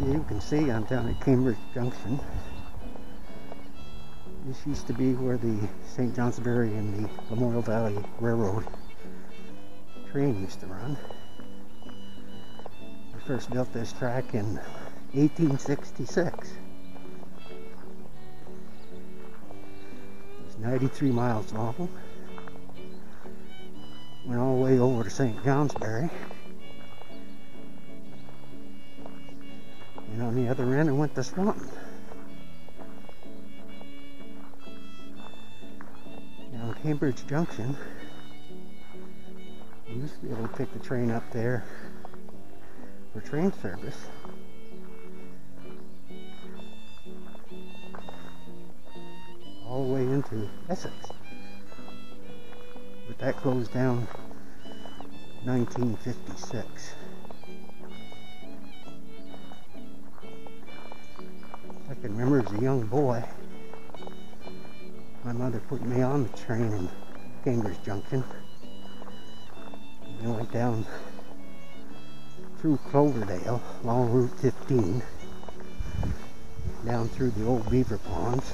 You can see I'm down at Cambridge Junction. This used to be where the St. Johnsbury and the Lamoille Valley Railroad train used to run. They first built this track in 1866. It's 93 miles long. Went all the way over to St. Johnsbury. And on the other end, it went to Swanton. Now, Cambridge Junction, you used to be able to pick the train up there for train service. All the way into Essex. But that closed down 1956. I can remember as a young boy, my mother put me on the train in Cambridge Junction. We went down through Cloverdale, along Route 15, down through the old beaver ponds,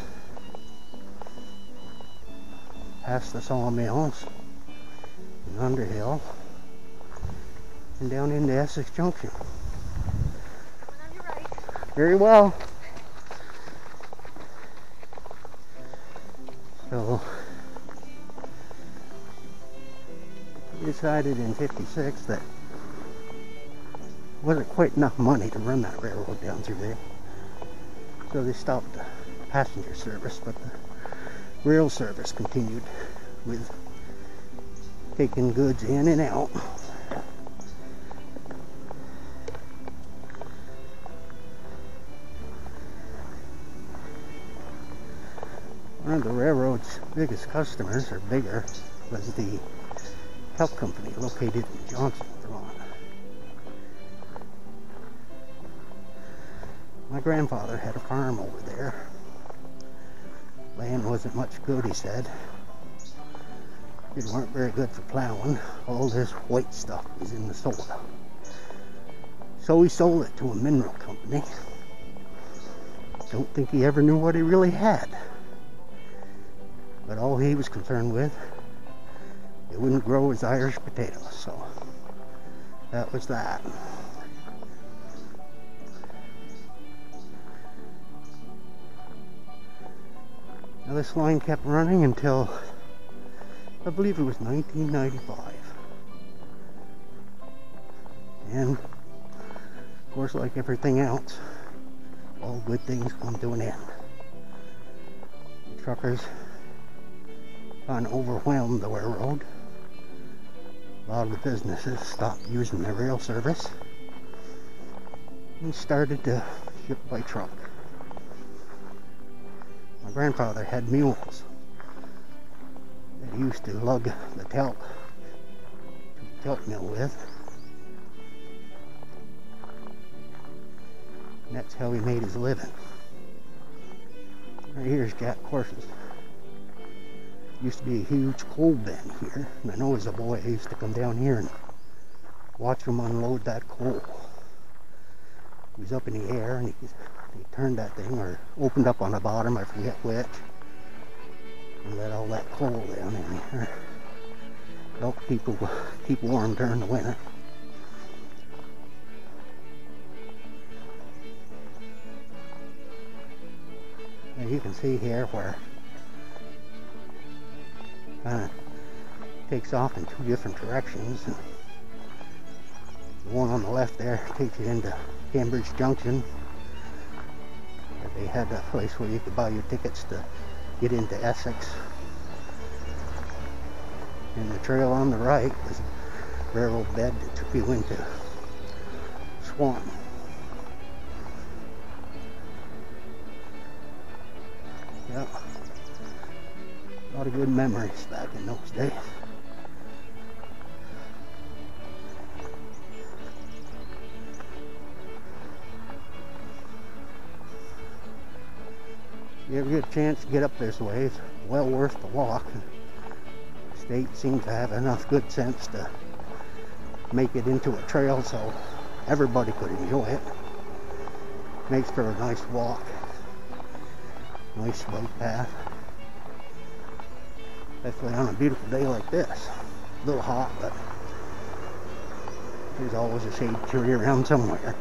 past the sawmills in Underhill, and down into Essex Junction. On your right. Very well. So, we decided in '56 that wasn't quite enough money to run that railroad down through there. So they stopped the passenger service, but the rail service continued with taking goods in and out. One of the railroad's biggest customers, or bigger, was the help company located in Johnson, Vermont. My grandfather had a farm over there. Land wasn't much good, he said. It weren't very good for plowing. All this white stuff was in the soil. So he sold it to a mineral company. Don't think he ever knew what he really had. But all he was concerned with, it wouldn't grow as Irish potatoes, so that was that. Now this line kept running until, I believe it was 1995. And, of course, like everything else, all good things come to an end. The truckers kind of overwhelmed the railroad. A lot of the businesses stopped using the rail service and started to ship by truck. My grandfather had mules that he used to lug the talc to the talc mill with. And that's how he made his living. Right here's Jack Horses. Used to be a huge coal bin here, and I know as a boy I used to come down here and watch him unload that coal. He was up in the air and he turned that thing, or opened up on the bottom, I forget which, and let all that coal down in here. Help people keep warm during the winter. Now you can see here where kind of takes off in two different directions. And the one on the left there takes you into Cambridge Junction. They had a place where you could buy your tickets to get into Essex. And the trail on the right was a railroad bed that took you into Swanton. Yep. A lot of good memories back in those days. If you ever get a chance to get up this way, it's well worth the walk. The state seems to have enough good sense to make it into a trail so everybody could enjoy it. Makes for a nice walk. Nice bike path. Especially on a beautiful day like this. A little hot, but there's always a shade tree around somewhere.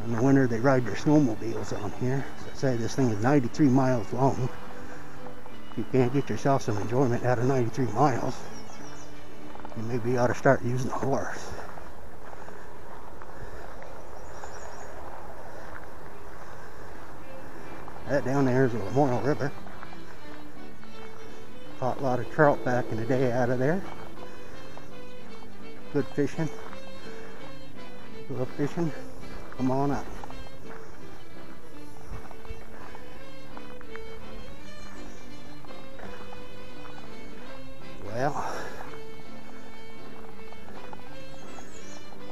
In the winter they ride their snowmobiles on here. As I say, this thing is 93 miles long. If you can't get yourself some enjoyment out of 93 miles, you maybe ought to start using a horse. That down there is the Lamoille River. Caught a lot of trout back in the day out of there. Good fishing. Love fishing. Come on up. Well,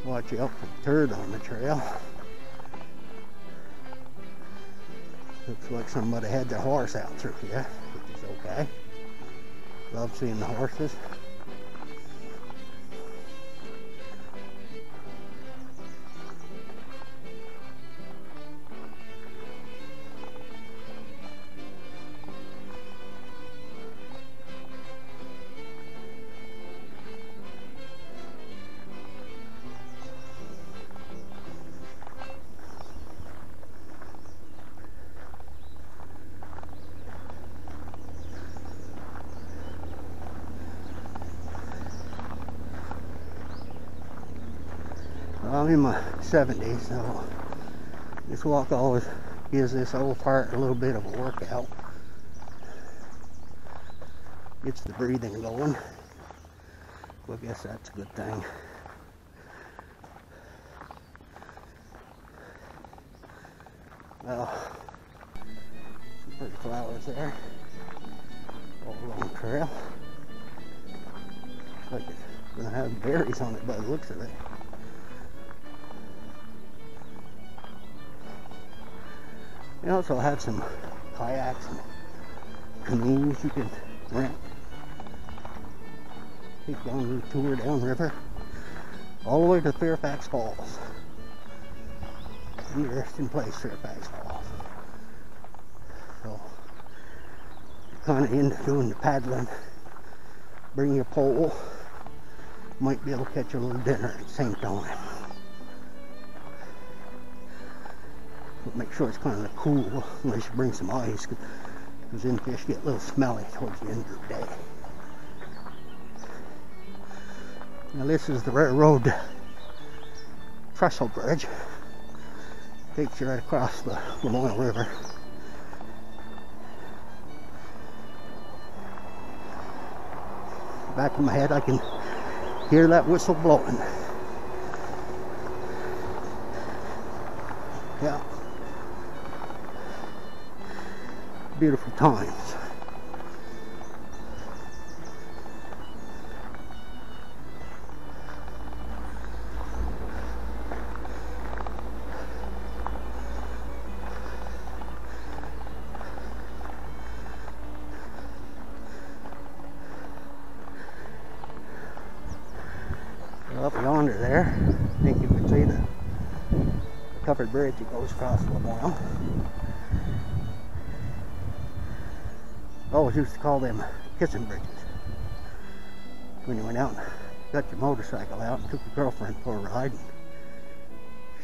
watch out for the turd on the trail. Looks like somebody had their horse out through here, which is okay. Love seeing the horses. I'm in my 70s, so this walk always gives this old part a little bit of a workout. Gets the breathing going. Well, I guess that's a good thing. Well, some pretty flowers there. All along the trail. Looks like it's gonna have berries on it by the looks of it. They also have some kayaks and canoes you can rent. Take down the tour downriver, all the way to Fairfax Falls. Interesting place, Fairfax Falls. So, kind of into doing the paddling. Bring your pole. Might be able to catch a little dinner at the same time. But make sure it's kind of cool, unless you bring some ice, because then fish get a little smelly towards the end of the day. Now this is the railroad trestle bridge. Takes you right across the Lamoille River. Back of my head I can hear that whistle blowing. Yeah. Beautiful times. Up yonder there, I think you can see the covered bridge that goes across Lamoille. Always used to call them kissing bridges. When you went out and got your motorcycle out and took your girlfriend for a ride and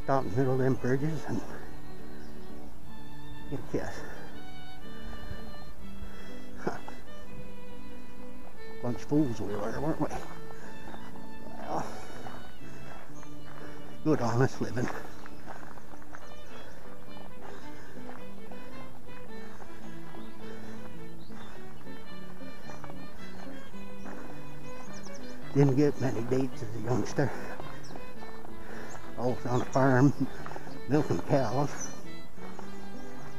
stopped in the middle of them bridges and get a kiss. Huh. Bunch of fools we were, weren't we? Well, good honest living. Didn't get many dates as a youngster. Always on a farm, milking cows.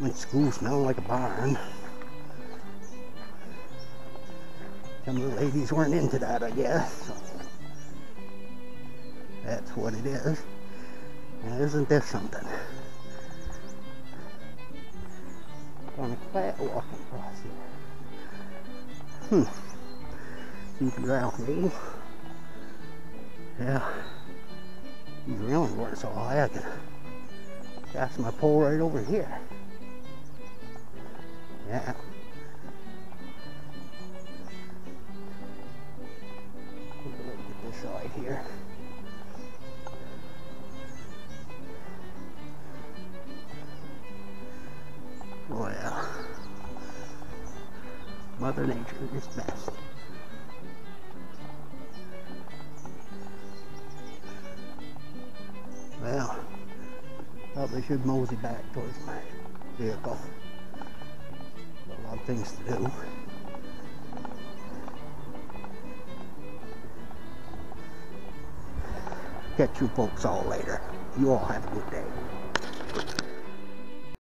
Went to school smelling like a barn. Some of the ladies weren't into that, I guess. So that's what it is. Now, isn't this something? On a quiet walking across here. Keep around hole. Yeah. He's really working so high I can cast my pole right over here. Yeah. Look at this side here. Oh yeah. Mother Nature is best. Well, probably should mosey back towards my vehicle. Got a lot of things to do. Catch you folks all later. You all have a good day.